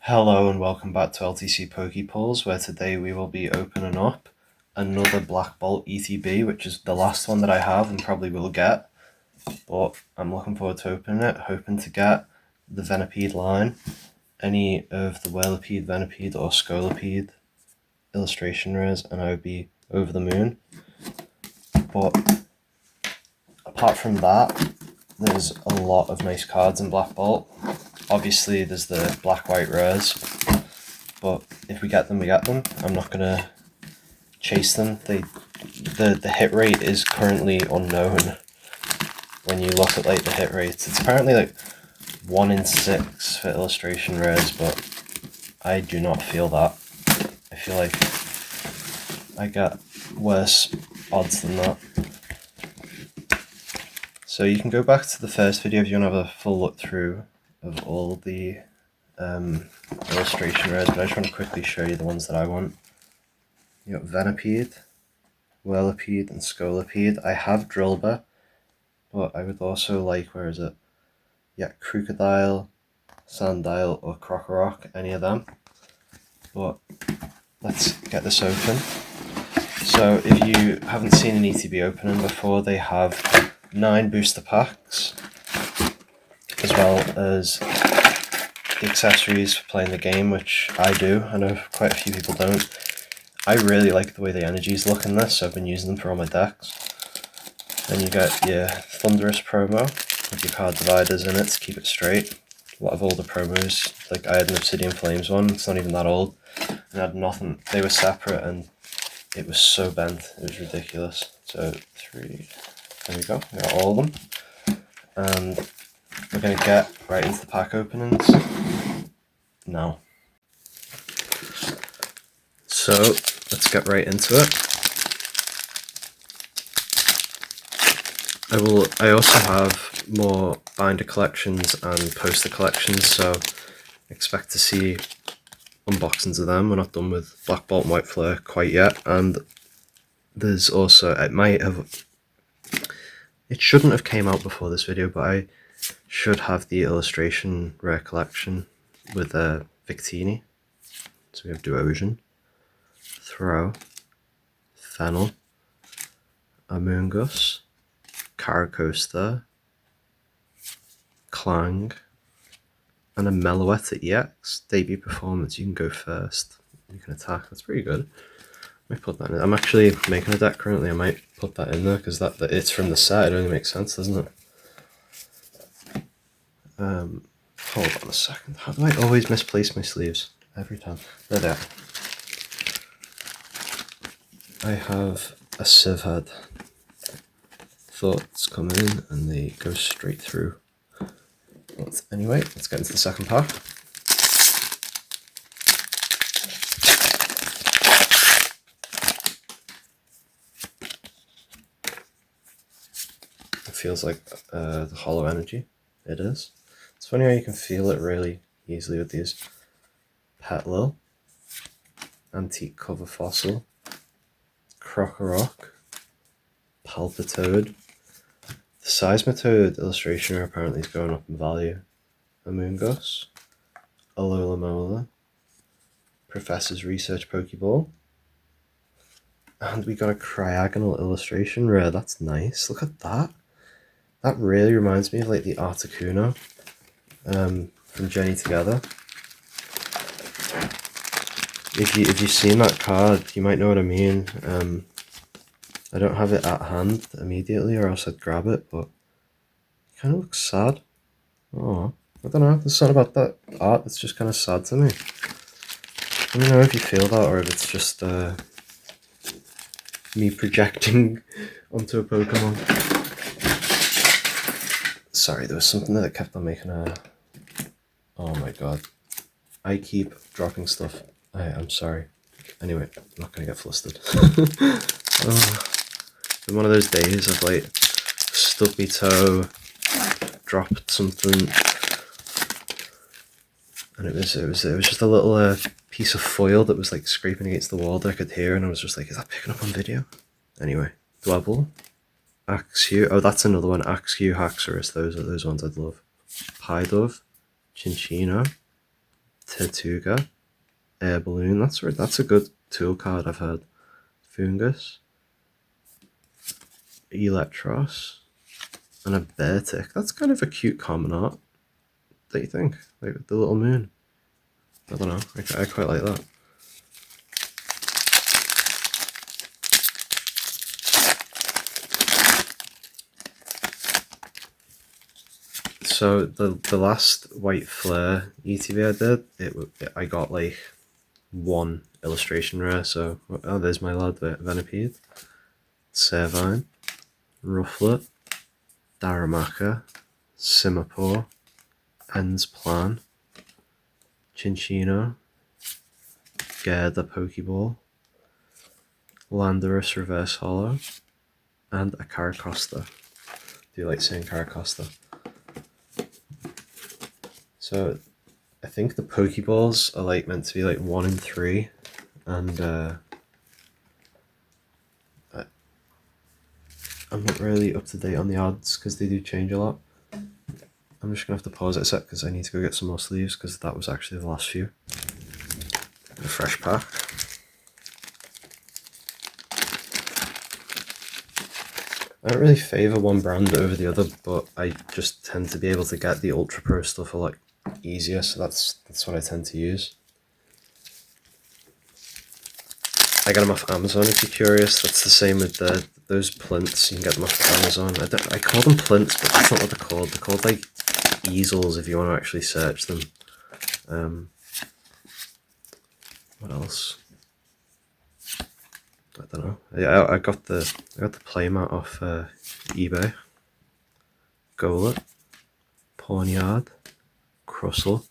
Hello and welcome back to LTC Pokepulls, where today we will be opening up another Black Bolt ETB, which is the last one that I have and probably will get. But I'm looking forward to opening it, hoping to get the Venipede line, any of the Whirlipede, Venipede or Scolipede illustration rares, and I would be over the moon. But apart from that, there's a lot of nice cards in Black Bolt. Obviously there's the black-white rares, but if we get them, we get them. I'm not gonna chase them. The hit rate is currently unknown. When you look at like the hit rates, it's apparently like 1 in 6 for illustration rares, but I do not feel that. I feel like I get worse odds than that. So you can go back to the first video if you want to have a full look through of all the illustration rares, but I just want to quickly show you the ones that I want. You got Venipede, Whirlipede, and Scolipede. I have Drillbur, but I would also like, where is it? Yeah, Crocodile, Sandile, or Crocorock, any of them. But let's get this open. So if you haven't seen an ETB opening before, they have 9 booster packs, as well as the accessories for playing the game, which I do. I know quite a few people don't. I really like the way the energies look in this, so I've been using them for all my decks. Then you get your Thunderous promo with your card dividers in it to keep it straight. A lot of older promos, like I had an Obsidian Flames one, it's not even that old, and I had nothing. They were separate and it was so bent, it was ridiculous. So 3, there we go, we got all of them. And we're going to get right into the pack openings now. So let's get right into it. I also have more binder collections and poster collections, so expect to see unboxings of them. We're not done with Black Bolt and White Flare quite yet, and there's also, it shouldn't have came out before this video, but I should have the illustration rare collection with Victini. So we have Duosion, Throw, Fennel, Amoonguss, Caracosta, Clang, and a Meloetta EX. Debut performance, you can go first. You can attack, that's pretty good. I might put that in. I'm actually making a deck currently, I might put that in there because that it's from the set, it only makes sense, doesn't it? Hold on a second. How do I always misplace my sleeves? Every time. There they are. I have a sieve head. Thoughts come in and they go straight through. But anyway, let's get into the second pack. It feels like the hollow energy. It is. It's funny how you can feel it really easily with these. Petlil, Antique Cover Fossil, Crocorock, Palpitoad. The Seismitoad illustration apparently is going up in value. Amoonguss, Alola, Professor's Research Pokeball, and we got a Cryogonal illustration rare. That's nice. Look at that. That really reminds me of like the Articuno from Journey Together. If you've seen that card, you might know what I mean. I don't have it at hand immediately, or else I'd grab it, but it kind of looks sad. Oh, I don't know. There's something about that art that's just kind of sad to me. Let me know if you feel that, or if it's just me projecting onto a Pokemon. Sorry, there was something that kept on making a... Oh my god. I keep dropping stuff. I'm sorry. Anyway, I'm not going to get flustered. It's been one of those days I've like stubbed my toe, dropped something, and it was just a little piece of foil that was like scraping against the wall that I could hear, and I was just like, is that picking up on video? Anyway, Dwebble, Axew, oh that's another one, Axew, Haxorus, those are those ones I'd love. Pidove, Chinchino, Tortuga, Air Balloon. That's a good tool card I've heard. Fungus, Electros, and a Beartic. That's kind of a cute common art, don't you think? Like the little moon. I don't know, I quite like that. So the last White Flare ETB I did, I got like one illustration rare. So there's my lad, Venipede, Servine, Rufflet, Darumaka, Simipour, End's Plan, Chinchino, Gerda Pokeball, Landorus Reverse Hollow, and a Caracosta. Do you like saying Caracosta? So I think the Pokeballs are like meant to be like 1 in 3, and I'm not really up to date on the odds because they do change a lot. I'm just gonna have to pause it a sec because I need to go get some more sleeves because that was actually the last few. A fresh pack. I don't really favour one brand over the other, but I just tend to be able to get the Ultra Pro stuff a lot easier, so that's what I tend to use. I get them off Amazon if you're curious. That's the same with those plinths. You can get them off Amazon. I call them plinths, but that's not what they're called. They're called like easels if you want to actually search them. What else? I don't know. I got the playmat off eBay. Golett, Pawniard, Crustle,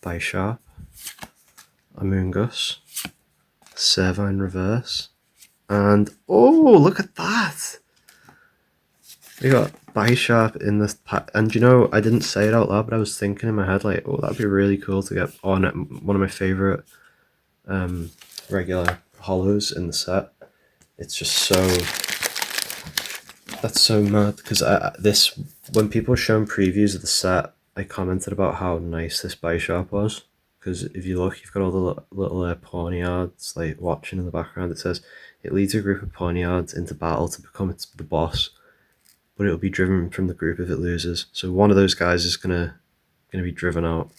Bisharp, Amoonguss, Servine Reverse, and oh, look at that! We got Bisharp in this pack, and you know, I didn't say it out loud, but I was thinking in my head like, oh, that'd be really cool to get on one of my favorite regular hollows in the set. It's just that's so mad because when people were showing previews of the set, I commented about how nice this Bisharp was, because if you look, you've got all the little Pawniards like watching in the background. It says it leads a group of Pawniards into battle to become the boss, but it'll be driven from the group if it loses. So one of those guys is gonna be driven out.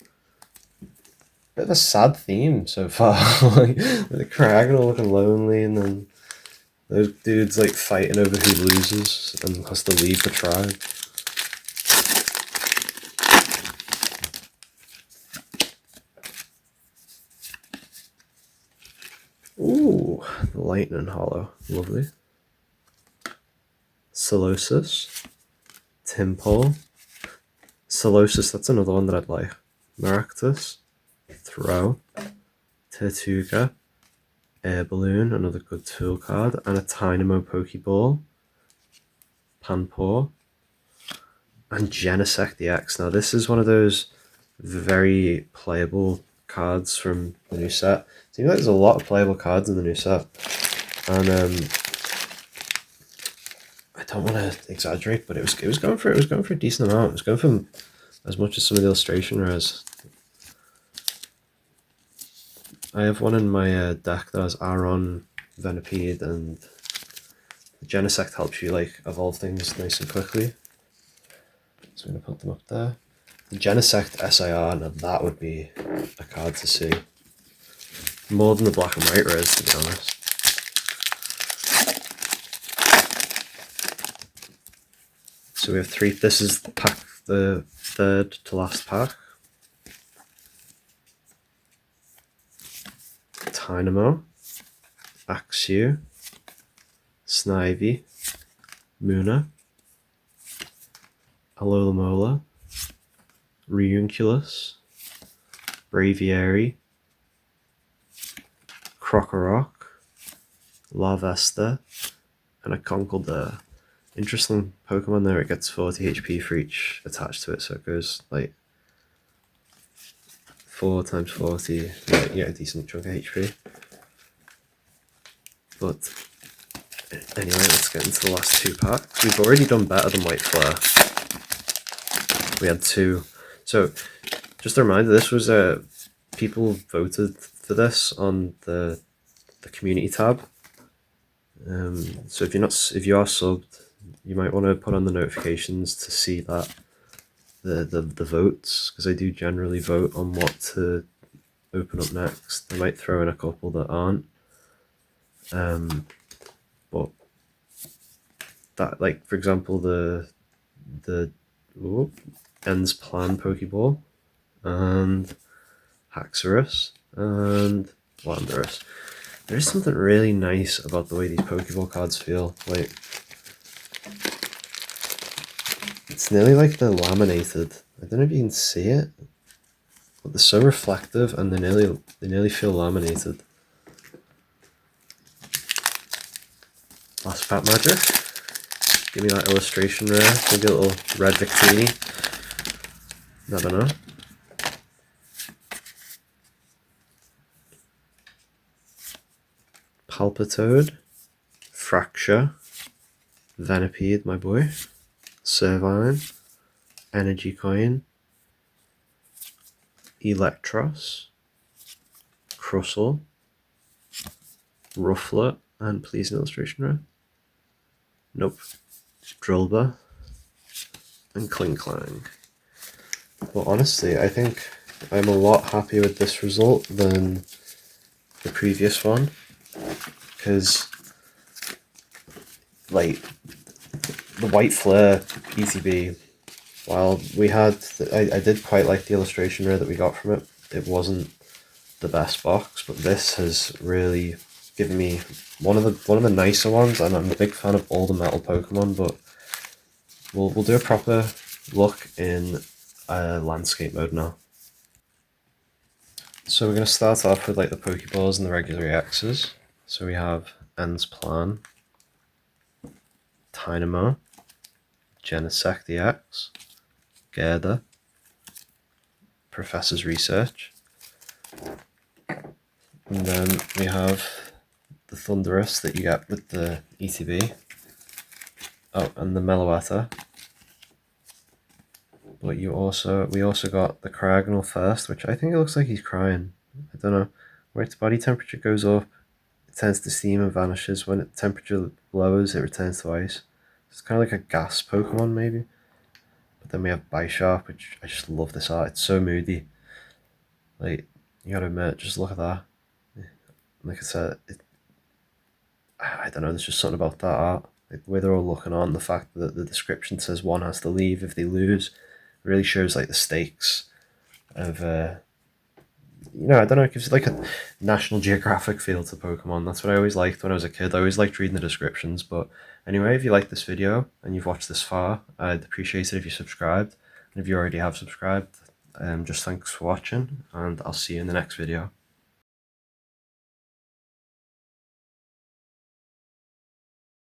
Bit of a sad theme so far. Like the Craggle looking lonely, and then those dudes like fighting over who loses and has to leave the tribe. Ooh, the Lightning Hollow, lovely. Solosis, Tympole, Solosis, that's another one that I'd like. Maractus, Throw, Tortuga, Air Balloon, another good tool card, and a Tynamo Pokeball, Panpour, and Genesect EX. Now this is one of those very playable cards from the new set. Seems like there's a lot of playable cards in the new set, and I don't want to exaggerate, but it was going for a decent amount. It was going for as much as some of the illustration rares. I have one in my deck that has Aron, Venipede, and the Genesect helps you like evolve things nice and quickly. So I'm going to put them up there. The Genesect SIR, now that would be a card to see. More than the black and white rares, to be honest. So we have 3, this is the third to last pack. Tynamo, Axew, Snivy, Munna, Alola, Reunculus, Braviary, Krokorok, Larvesta, and a Conkeldurr. Interesting Pokemon there, it gets 40 HP for each attached to it, so it goes like 4 times 40, you get a decent chunk of HP. But anyway, let's get into the last 2 packs. We've already done better than White Flare. We had 2. So just a reminder, this was people voted for this on the community tab. So if you are subbed, you might want to put on the notifications to see that the votes, because I do generally vote on what to open up next. I might throw in a couple that aren't. But that, like, for example, the Ends Plan Pokeball and Haxorus and Landorus. There is something really nice about the way these Pokeball cards feel. Like, it's nearly like they're laminated. I don't know if you can see it, but they're so reflective and they nearly feel laminated. Last Fat Magic. Give me that illustration there. Maybe a little red Victini. Never know. Palpitoad, Fracture, Venipede, my boy, Servine, Energy Coin, Electros, Crustle, Rufflet, and please an illustration rare. Nope. Drillbur, and Klinklang. Well, honestly, I think I'm a lot happier with this result than the previous one, because, like, the White Flare ETB, while we had, I did quite like the illustration rare that we got from it. It wasn't the best box, but this has really given me one of the nicer ones, and I'm a big fan of all the metal Pokemon. But we'll do a proper look in landscape mode now. So we're going to start off with like the Pokeballs and the regular EXs. So we have Ends Plan, Tynamo, Genesect EX, Gerda, Professor's Research, and then we have the Thundurus that you get with the ETB. Oh, and the Meloetta. But we also got the Cryogonal first, which I think it looks like he's crying. I don't know. When its body temperature goes up, it turns to steam and vanishes. When its temperature lowers, it returns to ice. It's kind of like a gas Pokemon, maybe. But then we have Bisharp, which I just love this art. It's so moody. Like, you gotta admit, just look at that. Like I said, I don't know, there's just something about that art. Like, the way they're all looking on, the fact that the description says one has to leave if they lose, really shows like the stakes of I don't know, it gives like a National Geographic feel to Pokemon. That's what I always liked when I was a kid. I always liked reading the descriptions. But anyway, if you like this video and you've watched this far, I'd appreciate it if you subscribed. And if you already have subscribed, just thanks for watching, and I'll see you in the next video.